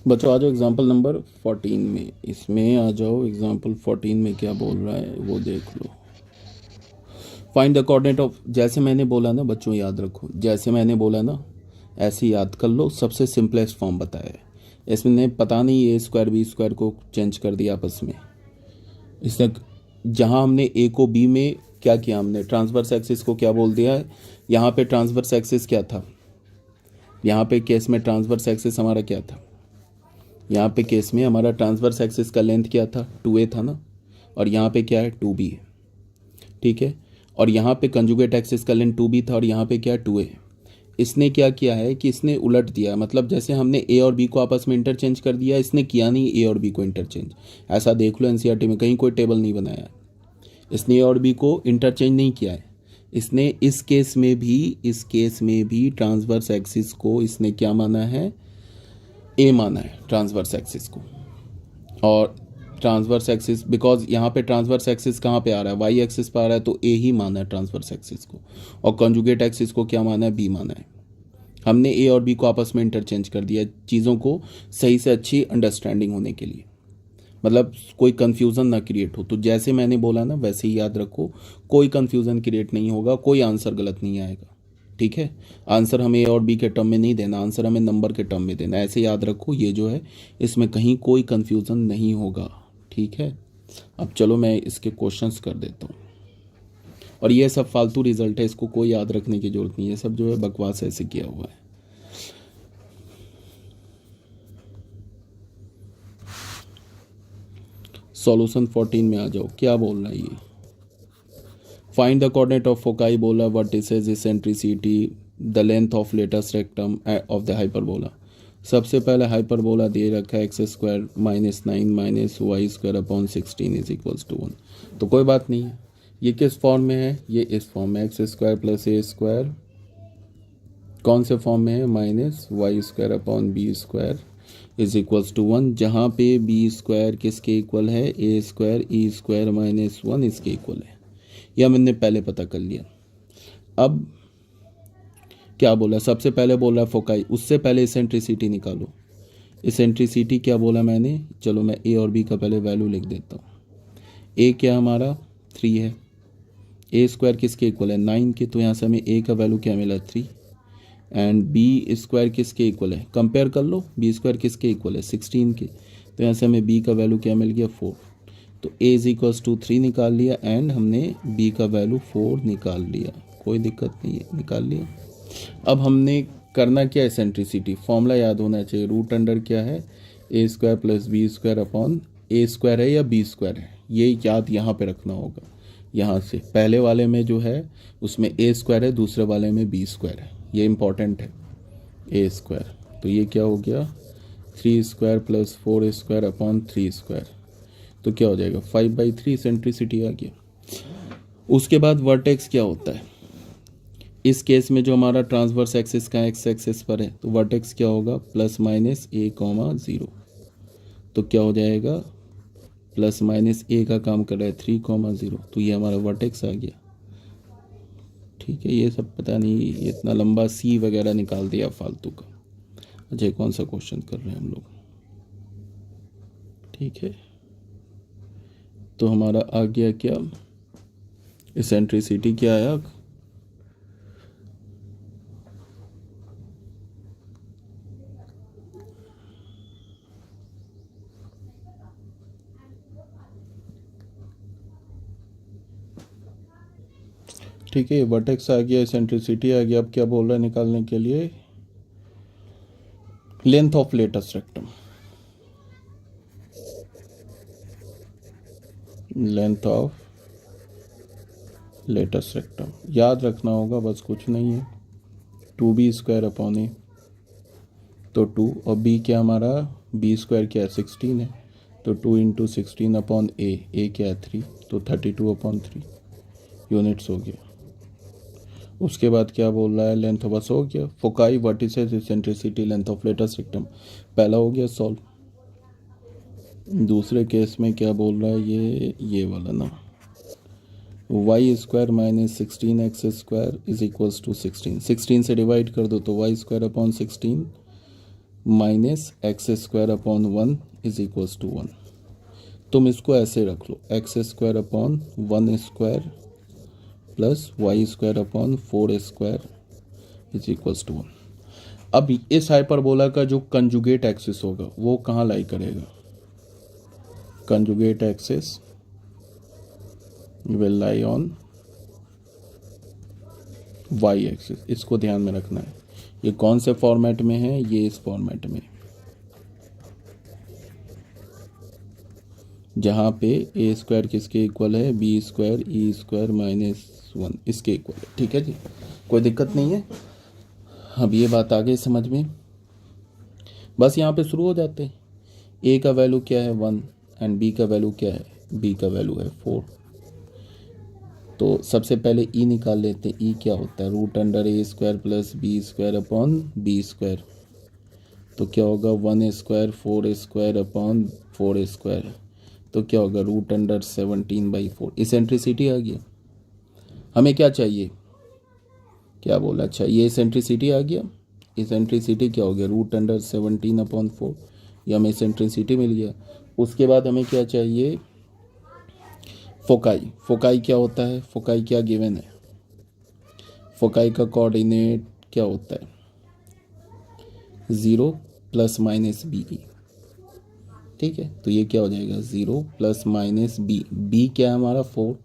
बच्चों आ जाओ example number 14 में, इसमें आ जाओ एग्जाम्पल 14 में क्या बोल रहा है वो देख लो। फाइंड द कोऑर्डिनेट ऑफ, जैसे मैंने बोला ना बच्चों याद रखो, जैसे मैंने बोला ना ऐसे याद कर लो, सबसे सिंपलेस्ट फॉर्म बताया है। इसने पता नहीं ए स्क्वायर बी स्क्वायर को चेंज कर दिया आपस में। इसने जहाँ हमने ए को बी में क्या किया, हमने ट्रांसवर्स एक्सिस को क्या बोल दिया है। यहाँ पे ट्रांसवर्स एक्सिस क्या था, यहाँ पे केस में ट्रांसवर्स एक्सिस हमारा क्या था, यहाँ पे केस में हमारा ट्रांसवर्स एक्सिस का लेंथ क्या था 2a था ना, और यहाँ पे क्या है 2b है, ठीक है। और यहाँ पे कंजुगेट एक्सिस का लेंथ 2b था और यहाँ पे क्या है 2a। इसने क्या किया है कि इसने उलट दिया, मतलब जैसे हमने ए और बी को आपस में इंटरचेंज कर दिया, इसने किया नहीं ए और बी को इंटरचेंज। ऐसा देख लो एनसीईआरटी में कहीं कोई टेबल नहीं बनाया है। इसने ए और बी को इंटरचेंज नहीं किया है। इसने इस केस में भी ट्रांसवर्स एक्सिस को इसने क्या माना है, ए माना है ट्रांसवर्स एक्सिस को। और ट्रांसवर्स एक्सिस, बिकॉज यहाँ पे ट्रांसवर्स एक्सिस कहाँ पे आ रहा है, वाई एक्सिस पे आ रहा है, तो ए ही माना है ट्रांसवर्स एक्सिस को। और कंजुगेट एक्सिस को क्या माना है, बी माना है। हमने ए और बी को आपस में इंटरचेंज कर दिया चीज़ों को सही से अच्छी अंडरस्टैंडिंग होने के लिए, मतलब कोई कन्फ्यूज़न ना क्रिएट हो। तो जैसे मैंने बोला ना वैसे ही याद रखो, कोई कन्फ्यूज़न क्रिएट नहीं होगा, कोई आंसर गलत नहीं आएगा, ठीक है। आंसर हमें ए और बी के टर्म में नहीं देना, आंसर हमें नंबर के टर्म में देना, ऐसे याद रखो। ये जो है इसमें कहीं कोई कन्फ्यूज़न नहीं होगा, ठीक है। अब चलो मैं इसके क्वेश्चंस कर देता हूँ। और ये सब फालतू रिजल्ट है, इसको कोई याद रखने की जरूरत नहीं है, सब जो है बकवास ऐसे किया हुआ है। सॉल्यूशन 14 में आ जाओ, क्या बोल रहा है ये। Find the coordinate of foci बोला, vertices, eccentricity, the length of latus rectum of the hyperbola. सबसे पहले हाइपरबोला दे रखा है x square -9 minus y square upon 16 is equals to 1। तो कोई बात नहीं है, ये किस फॉर्म में है, ये इस फॉर्म में, x square plus a square कौन से फॉर्म में है, minus y square upon b square is equals to 1, जहाँ पे बी स्क्वायर किसके इक्वल है, a square e square minus 1 इसके इक्वल है। यह मैंने पहले पता कर लिया। अब क्या बोला, सबसे पहले बोला फोकाई, उससे पहले इसेंट्रिसिटी निकालो। इसेंट्रिसिटी क्या बोला मैंने, चलो मैं ए और बी का पहले वैल्यू लिख देता हूँ। ए क्या हमारा 3 है, ए स्क्वायर किसके इक्वल है 9 के, तो यहाँ से हमें ए का वैल्यू क्या मिला 3। एंड बी स्क्वायर किसके इक्वल है, कंपेयर कर लो, बी स्क्वायर किसके इक्वल है 16 के, तो यहाँ से हमें बी का वैल्यू क्या मिल गया 4। तो ए इज इक्वल्स टू 3 निकाल लिया एंड हमने बी का वैल्यू 4 निकाल लिया, कोई दिक्कत नहीं है, निकाल लिया। अब हमने करना क्या, एसेंट्रिसिटी फॉर्मूला याद होना चाहिए, रूट अंडर क्या है, a square plus b square upon a square है या बी स्क्वायर है, ये याद यहाँ पे रखना होगा। यहाँ से पहले वाले में जो है उसमें ए स्क्वायर है, दूसरे वाले में बी स्क्वायर है, ये इंपॉर्टेंट है, ए स्क्वायर। तो ये क्या हो गया 3 square plus 4 square upon 3 square, तो क्या हो जाएगा 5/3 सेंट्रिसिटी आ गया। उसके बाद वर्टेक्स क्या होता है, इस केस में जो हमारा ट्रांसवर्स एक्सिस का एक्स एक्सिस पर है, तो वर्टेक्स क्या होगा +-a,0, तो क्या हो जाएगा +-a का काम कर रहा है 3,0, तो ये हमारा वर्टेक्स आ गया, ठीक है। ये सब पता नहीं, ये इतना लंबा सी वगैरह निकाल दिया फालतू का। अच्छा कौन सा क्वेश्चन कर रहे हैं हम लोग, ठीक है। तो हमारा आ गया क्या, इसेंट्रिसिटी क्या आया, ठीक है। वर्टेक्स आ गया, इसेंट्रिसिटी आ गया। अब क्या बोल रहा है निकालने के लिए, length of latus rectum, length of latus rectum याद रखना होगा, बस कुछ नहीं है, 2b स्क्वायर अपॉन ए, तो 2, और b क्या हमारा b स्क्वायर क्या है 16 है, तो 2 इंटू 16 अपॉन ए क्या है 3, तो 32 अपॉन 3 यूनिट्स हो गया। उसके बाद क्या बोल रहा है, लेंथ बस हो गया, foci vertices eccentricity length of latus rectum, पहला हो गया सॉल्व। दूसरे केस में क्या बोल रहा है, ये वाला ना, y square -16x square is equals to 16 से डिवाइड कर दो तो y square upon 16 minus x square upon 1 is equals to 1। तुम इसको ऐसे रख लो, x square upon 1 square plus y square upon 4 square is equals to 1। अब इस हाइपरबोला का जो कंजुगेट एक्सिस होगा वो कहाँ लाई करेगा? Conjugate axis will lie on y axis. इसको ध्यान में रखना है। ये कौन से फॉर्मेट में है? ये इस फॉर्मेट में, जहाँ पे ए स्क्वायर किसके इक्वल है? B square e square minus 1 इसके इक्वल है। ठीक है जी, कोई दिक्कत नहीं है। अब ये बात आ गई समझ में। बस यहाँ पे शुरू हो जाते हैं। ए का वैल्यू क्या है? 1 एंड बी का वैल्यू क्या है? बी का वैल्यू है 4। तो सबसे पहले ई निकाल लेते हैं। ई क्या होता है? Root under a square plus b square upon b square. तो क्या होगा? 1 स्क्वायर 4 स्क्वायर अपॉन 4 स्क्वायर। तो क्या होगा? Root under 17/4। इसेंट्रिसिटी आ गया। हमें क्या चाहिए? क्या बोला? चाहिए इसेंट्रिसिटी आ गया। इसेंट्रिसिटी क्या हो गया? Root under 17/4। ये हमें इसेंट्रिसिटी मिल गया। उसके बाद हमें क्या चाहिए? फोकाई। फोकाई क्या होता है? फोकाई क्या गिवन है? फोकाई का कोऑर्डिनेट क्या होता है? 0 प्लस माइनस बी। ठीक है, तो ये क्या हो जाएगा? 0 प्लस माइनस बी। बी क्या है हमारा? 4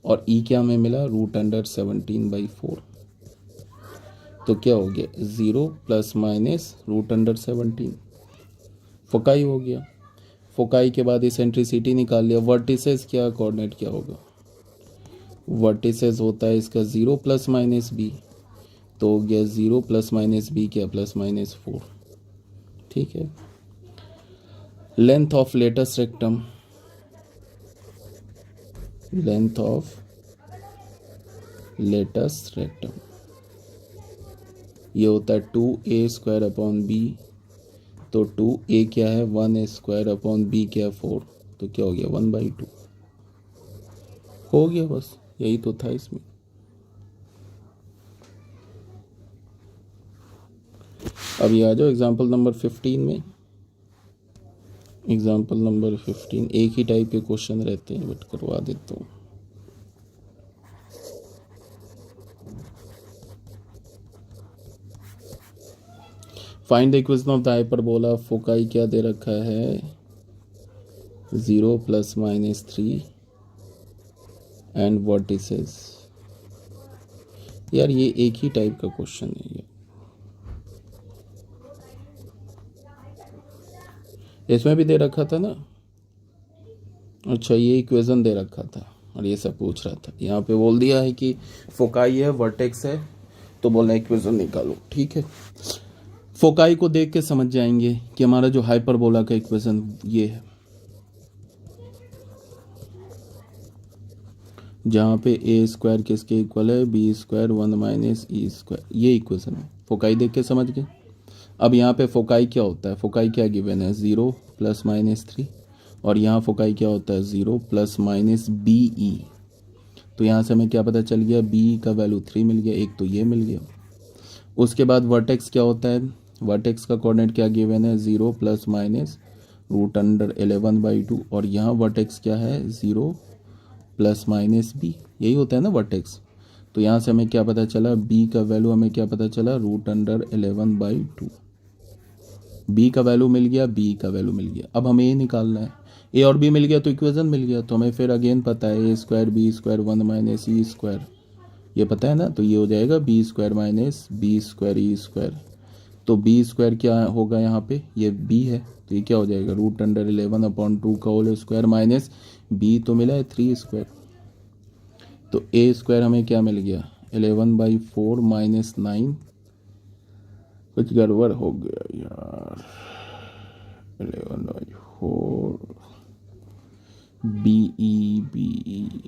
और ई क्या हमें मिला? Root under 17/4। तो क्या हो गया? 0 plus minus root under 17। Foci हो गया। फोकाई के बाद इसेंट्रिसिटी निकाल लिया। वर्टिसेस क्या कोऑर्डिनेट क्या होगा? वर्टिसेस होता है इसका 0 प्लस माइनस बी। तो हो गया 0 प्लस माइनस बी क्या? Plus minus 4। ठीक है। Length of latus rectum, length of latus rectum ये होता है 2a स्क्वायर अपॉन बी। तो 2a क्या है? 1 स्क्वायर अपॉन बी क्या है? 4। तो क्या हो गया? 1/2 हो गया। बस यही तो था इसमें। अभी आ जाओ एग्जाम्पल नंबर 15 में। एग्जाम्पल नंबर 15 एक ही टाइप के क्वेश्चन रहते हैं, बट करवा देता हूँ। Find the equation of the hyperbola. Foci क्या दे रखा है? 0 प्लस माइनस 3 एंड वर्टिसेस। यार ये एक ही टाइप का क्वेश्चन है ये। इसमें भी दे रखा था ना। अच्छा, ये इक्वेशन दे रखा था और ये सब पूछ रहा था। यहाँ पे बोल दिया है कि फोकाई है, वर्टेक्स है, तो बोलना इक्वेशन निकालो। ठीक है, फोकाई को देख के समझ जाएंगे कि हमारा जो हाइपरबोला का इक्वेशन ये है, जहाँ पे ए स्क्वायर किसके इक्वल है? B square 1 minus e square. ये इक्वेशन है। फोकाई देख के समझ गए। अब यहाँ पे फोकाई क्या होता है? फोकाई क्या गिवन है? 0 प्लस माइनस 3। और यहाँ फोकाई क्या होता है? 0 प्लस माइनस बी ई। तो यहाँ से हमें क्या पता चल गया? बी का वैल्यू 3 मिल गया। एक तो ये मिल गया। उसके बाद वर्टेक्स क्या होता है? वर्टेक्स का कोऑर्डिनेट क्या गिवन है? 0 प्लस माइनस रूट अंडर 11/2। और यहाँ वर्टेक्स क्या है? 0 प्लस माइनस बी। यही होता है ना वर्टेक्स। तो यहाँ से हमें क्या पता चला? बी का वैल्यू हमें क्या पता चला? Root under 11/2। बी का वैल्यू मिल गया, बी का वैल्यू मिल गया। अब हमें ए निकालना है। ए और बी मिल गया तो इक्वेशन मिल गया। तो हमें फिर अगेन पता है a square b square 1 minus e square, ये पता है ना। तो ये हो जाएगा b square minus b square e square. तो बी स्क्वायर क्या होगा यहाँ पे? ये बी है, तो ये क्या हो जाएगा? रूट अंडर 11/2 का होल स्क्वायर माइनस बी तो मिला है 3 स्क्वायर। तो ए स्क्वायर हमें क्या मिल गया? 11/4 माइनस 9। कुछ गड़बड़ हो गया यार। 11/4 बी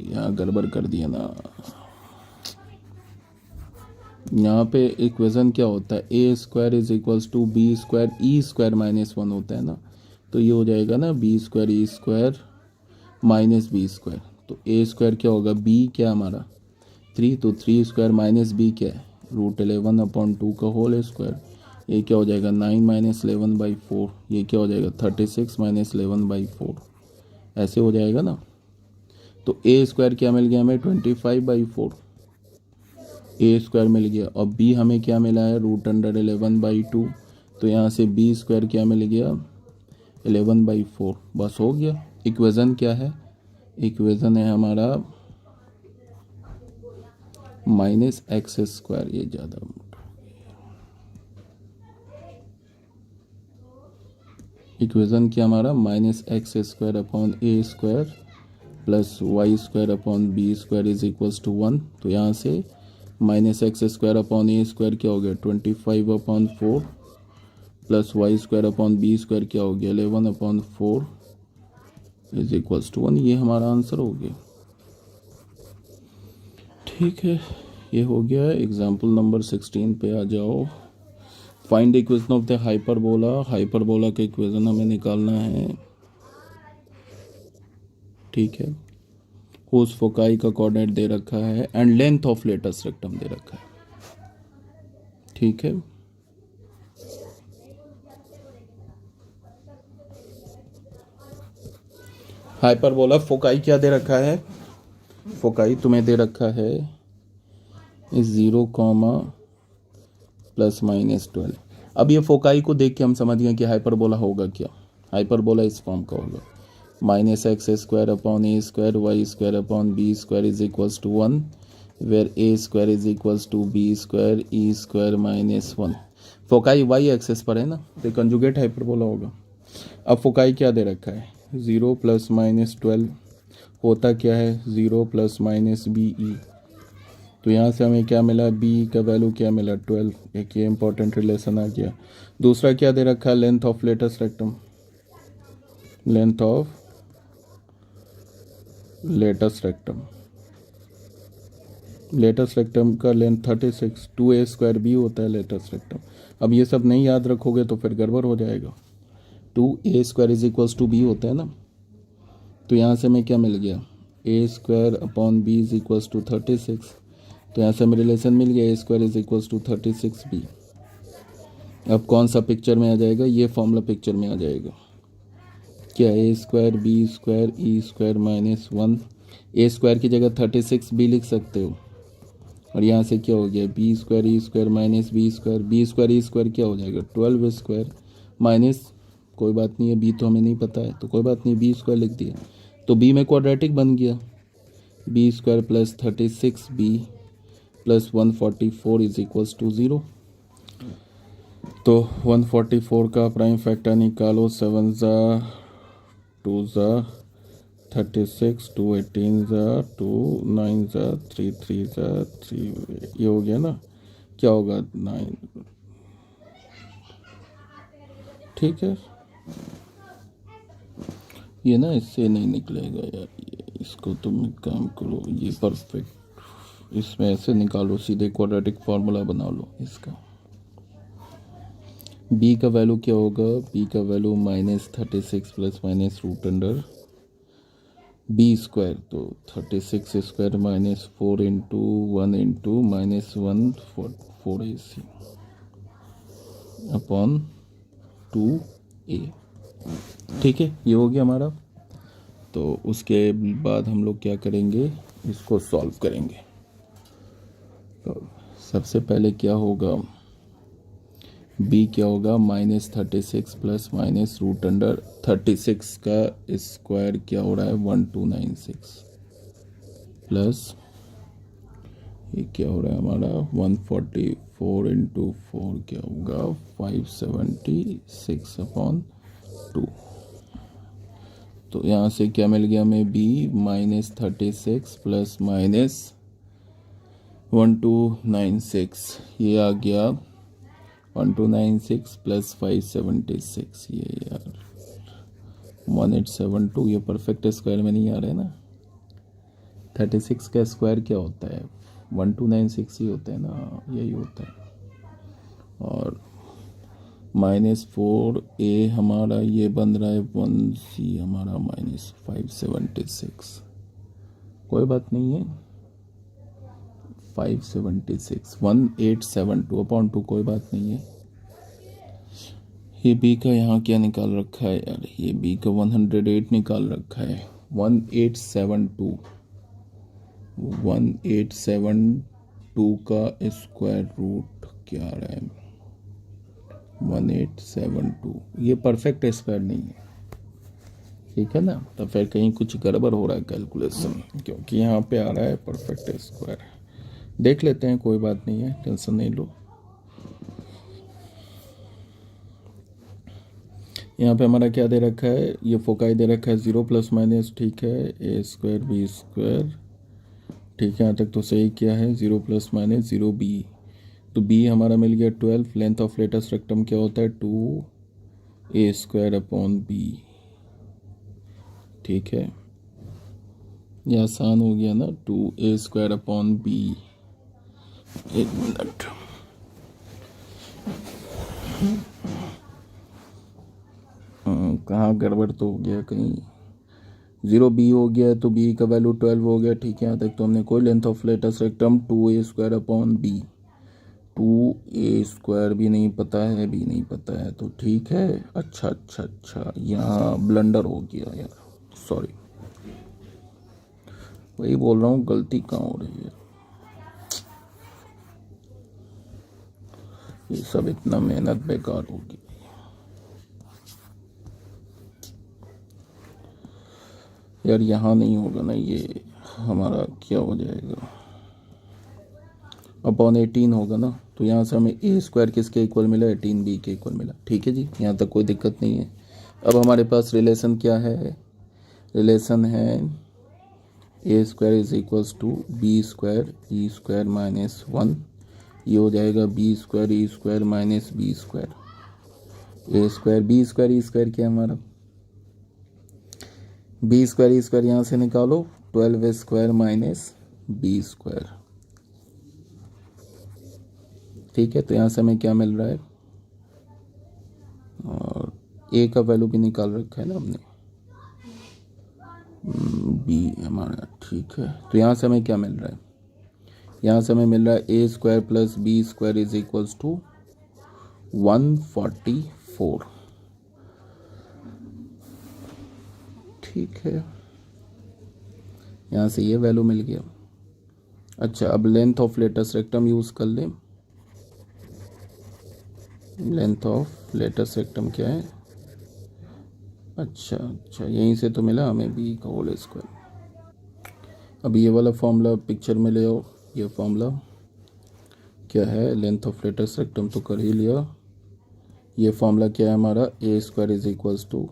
यहाँ गड़बड़ कर दिया ना। यहाँ पे इक्वेशन क्या होता है? A square is equals to b square e square minus 1 होता है ना। तो ये हो जाएगा ना b square e square minus b square. तो ए स्क्वायर क्या होगा? बी क्या हमारा 3, तो 3 स्क्वायर माइनस बी क्या है? रूट 11/2 का होल स्क्वायर। ये क्या हो जाएगा 9 माइनस 11/4, ये क्या हो जाएगा 36 माइनस 11/4, ऐसे हो जाएगा ना। तो ए स्क्वायर क्या मिल गया हमें 25/4, ए स्क्वायर मिल गया। और बी हमें क्या मिला है √11/2, तो यहाँ से बी स्क्वायर क्या मिल गया 11/4, बस हो गया। इक्वेशन क्या है, इक्वेशन है हमारा -x², ये ज़्यादा मोटा हो गया। इक्वेशन क्या हमारा -x² upon a² plus y² upon b² is equals to 1। तो यहाँ से -x² अपॉन a² क्या हो गया 25/4 प्लस y² अपॉन b² क्या हो गया 11/4 इज इक्वल्स टू 1। ये हमारा आंसर हो गया। ठीक है, ये हो गया। एग्जाम्पल नंबर 16 पे आ जाओ। Find the equation of the hyperbola. Hyperbola का इक्वेशन हमें निकालना है। ठीक है, उस फोकाई का कोऑर्डिनेट दे रखा है and length of latus rectum दे रखा है। ठीक है, हाइपरबोला फोकाई क्या दे रखा है, फोकाई तुम्हें दे रखा है 0, ±12। अब ये फोकाई को देख के हम समझ गए कि हाइपरबोला होगा क्या। हाइपरबोला इस फॉर्म का होगा -x² upon a² y² upon b² is equals to 1, where a² is equals to b² e² -1। Foci y axis पर है ना, तो कंजुगेट हाइपरबोला होगा। अब फोकाई क्या दे रखा है 0 ±12, होता क्या है 0 ± BE। तो यहाँ से हमें क्या मिला b का वैल्यू क्या मिला 12, एक ये इंपॉर्टेंट रिलेशन आ गया। दूसरा क्या दे रखा है length of latus rectum, length of latus rectum, latus rectum का लेंथ 36, 2a² b होता है लेटस रेक्टम। अब ये सब नहीं याद रखोगे तो फिर गड़बड़ हो जाएगा। 2a² is equals to b होता है ना, तो यहाँ से हमें क्या मिल गया a² upon b is equals to 36। तो यहाँ से हमें रिलेशन मिल गया a² is equals to 36b। अब कौन सा पिक्चर में आ जाएगा, ये फॉर्मूला पिक्चर में आ जाएगा। क्या a² b² e² -1, a² की जगह 36b लिख सकते हो। और यहाँ से क्या हो गया b² e² -b², b² e² क्या हो जाएगा 12a² माइनस, कोई बात नहीं है b तो हमें नहीं पता है तो कोई बात नहीं b² लिख दिया। तो b में क्वाड्रेटिक बन गया, b² plus 36b plus 144 is equals to 0। तो 144 का प्राइम फैक्टर निकालो, 7 ज़ा 2 ज़ा 36, 2 18 ज़ा 2 9 ज़ा 3 3 ज़ा 3, ये हो गया ना, क्या होगा 9। ठीक है, ये ना इससे नहीं निकलेगा यार, ये इसको तुम एक काम करो, ये परफेक्ट इसमें ऐसे निकालो, सीधे क्वाड्रेटिक फार्मूला बना लो इसका। b का वैल्यू क्या होगा, b का value -36 plus minus √under b², तो 36² -4 इंटू 1 इंटू -1 अपॉन 2a। ठीक है, ये हो गया हमारा। तो उसके बाद हम लोग क्या करेंगे, इसको सॉल्व करेंगे। तो सबसे पहले क्या होगा, b क्या होगा -36 प्लस माइनस √36 का स्क्वायर क्या हो रहा है 1296 प्लस ये क्या हो रहा है हमारा 144 इंटू 4 क्या होगा 576 अपॉन 2। तो यहाँ से क्या मिल गया हमें b -36 प्लस माइनस 1296, ये आ गया 1296 प्लस 576, ये यार 1872, ये परफेक्ट स्क्वायर में नहीं आ रहा है ना। 36 का स्क्वायर क्या होता है 1296 ही होता है ना, यही होता है। और -4a हमारा ये बन रहा है 1c हमारा -576, कोई बात नहीं है 576 1872 अपॉन 2, कोई बात नहीं है। ये बी का यहाँ क्या निकाल रखा है यार, ये बी का 108 निकाल रखा है। 1872 का स्क्वायर रूट क्या आ रहा है? 1872 ये परफेक्ट स्क्वायर नहीं है, ठीक है ना। तो फिर कहीं कुछ गड़बड़ हो रहा है कैलकुलेशन, क्योंकि यहाँ पे आ रहा है परफेक्ट स्क्वायर। देख लेते हैं, कोई बात नहीं है, टेंशन नहीं लो। यहाँ पे हमारा क्या दे रखा है, ये फोकाई दे रखा है 0 प्लस माइनस, ठीक है, ए स्क्वायर बी स्क्वायर, ठीक है। यहाँ तक तो सही क्या है, 0 प्लस माइनस 0 बी, तो बी हमारा मिल गया 12। लेंथ ऑफ लेटेस्ट रेक्टम क्या होता है, 2 ए स्क्वायर अपॉन बी, ठीक है। ये आसान हो गया ना, 2 ए स्क्वायर अपॉन बी। एक मिनट, कहाँ गड़बड़ तो हो गया कहीं, 0 बी हो गया तो बी का वैल्यू 12 हो गया, ठीक है। यहाँ तक तो हमने कोई length of latus rectum 2 a square upon b, 2 a square भी नहीं पता है, बी नहीं पता है, तो ठीक है। अच्छा अच्छा अच्छा, यहाँ ब्लंडर हो गया यार, सॉरी, वही बोल रहा हूँ, गलती कहाँ हो रही है। ये सब इतना मेहनत बेकार होगी यार, यहाँ नहीं होगा ना, ये हमारा क्या हो जाएगा, अपॉन 18 होगा ना। तो यहाँ से हमें ए स्क्वायर किसके इक्वल मिला, 18 बी के इक्वल मिला, ठीक है जी, यहाँ तक कोई दिक्कत नहीं है। अब हमारे पास रिलेशन क्या है, रिलेशन है a square is equals to b square e square minus 1, ये हो जाएगा b square e square minus b square. A square b square e square क्या है हमारा, बी स्क्वायर ई स्क्वायर यहाँ से निकालो, 12 स्क्वायर माइनस बी स्क्वायर, ठीक है। तो यहाँ से हमें क्या मिल रहा है, और ए का वैल्यू भी निकाल रखा है ना हमने, बी हमारा, ठीक है। तो यहाँ से हमें क्या मिल रहा है, यहाँ से हमें मिल रहा है a square plus b square is equals to 144, ठीक है। यहाँ से ये वैल्यू मिल गया। अच्छा, अब length of latus rectum use कर लें। लेंथ ऑफ लेटेस्ट रेक्टम क्या है, अच्छा अच्छा, यहीं से तो मिला हमें बी का होल स्क्वायर। अब ये वाला फॉर्मूला पिक्चर में ले आओ, ये फॉर्मूला क्या है, लेंथ ऑफ लेटेस्ट रेक्टम तो कर ही लिया, ये फॉर्मूला क्या है हमारा, ए स्क्वायर इज इक्वल्स टू,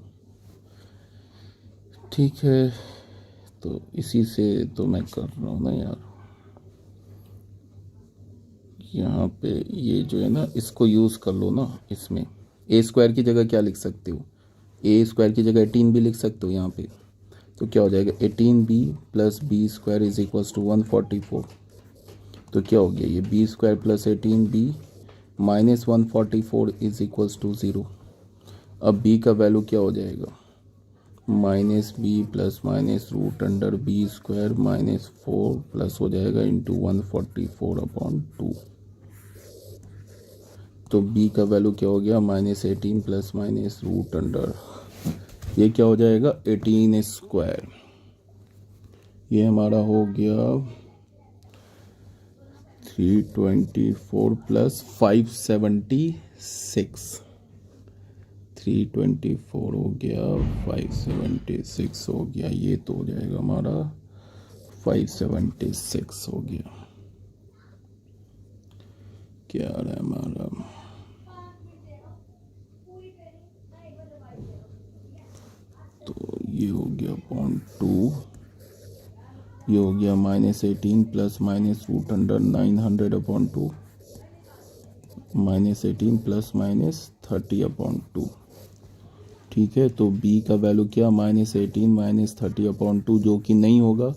ठीक है। तो इसी से तो मैं कर रहा हूँ ना यार, यहाँ पे ये जो है ना, इसको यूज़ कर लो ना, इसमें ए स्क्वायर की जगह क्या लिख सकते हो, ए स्क्वायर की जगह 18 भी लिख सकते हो यहाँ पे। तो क्या हो जाएगा, 18b plus b square is equals to 144। तो क्या हो गया, ये b square plus 18b minus 144 is equals to 0। अब बी का वैल्यू क्या हो जाएगा, minus b plus minus root under b square minus 4 plus हो जाएगा इंटू 144 अपॉन 2। तो b का वैल्यू क्या हो गया, -18 प्लस माइनस रूट अंडर, ये क्या हो जाएगा 18 स्क्वायर, ये हमारा हो गया 324 प्लस 576, 324 हो गया 576 हो गया, ये तो हो जाएगा हमारा 576 हो गया। क्या आ रहा है हमारा, तो ये हो गया 0.2, ये हो गया -18 plus minus root under 900 upon 2, -18 plus minus 30 upon 2, ठीक है। तो b का वैल्यू क्या, -18 माइनस 30 अपॉन 2, जो कि नहीं होगा,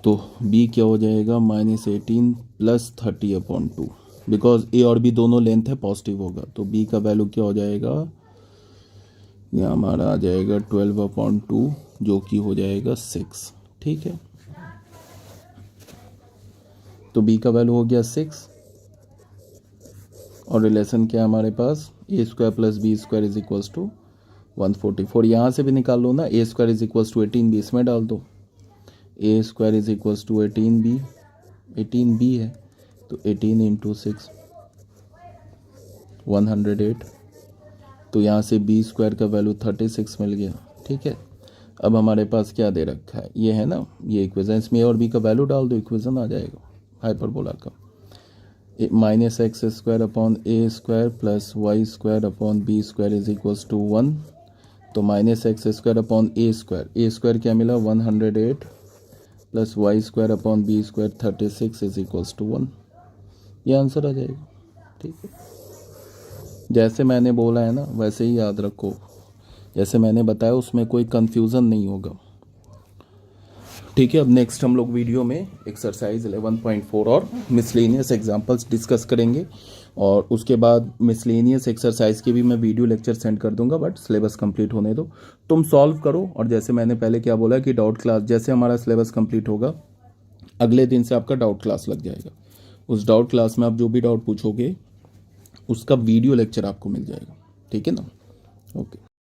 तो b क्या हो जाएगा, -18 प्लस 30 अपॉन 2, बिकॉज a और b दोनों लेंथ है, पॉजिटिव होगा। तो b का वैल्यू क्या हो जाएगा, ये हमारा आ जाएगा 12 अपॉन 2, जो कि हो जाएगा 6, ठीक है। तो b का वैल्यू हो गया 6, और रिलेशन क्या है हमारे पास, a square plus b square is equals to 144। यहाँ से भी निकाल लो ना, a square is equals to 18 b, इसमें डाल दो, a square is equals to 18 b, 18 b है तो 18 इंटू 6 108, तो यहाँ से बी स्क्वायर का वैल्यू 36 मिल गया। ठीक है, अब हमारे पास क्या दे रखा है, ये है ना, ये इक्वेशन, इसमें ए और बी का वैल्यू डाल दो, इक्वेशन आ जाएगा हाइपरबोला का। Minus x square upon a square plus y square upon b square is equals to 1, तो minus x square upon a square क्या मिला 108 plus y square upon b square 36 is equals to 1, ये answer आ जाएगा। ठीक है, जैसे मैंने बोला है ना वैसे ही याद रखो, जैसे मैंने बताया उसमें कोई कंफ्यूजन नहीं होगा। ठीक है, अब नेक्स्ट हम लोग वीडियो में एक्सरसाइज 11.4 और मिसलेनियस एग्जांपल्स डिस्कस करेंगे, और उसके बाद मिसलेनियस एक्सरसाइज के भी मैं वीडियो लेक्चर सेंड कर दूंगा, बट सिलेबस कंप्लीट होने दो, तुम सॉल्व करो। और जैसे मैंने पहले क्या बोला कि डाउट क्लास, जैसे हमारा सिलेबस कंप्लीट होगा अगले दिन से आपका डाउट क्लास लग जाएगा, उस डाउट क्लास में आप जो भी डाउट पूछोगे उसका वीडियो लेक्चर आपको मिल जाएगा। ठीक है ना, ओके।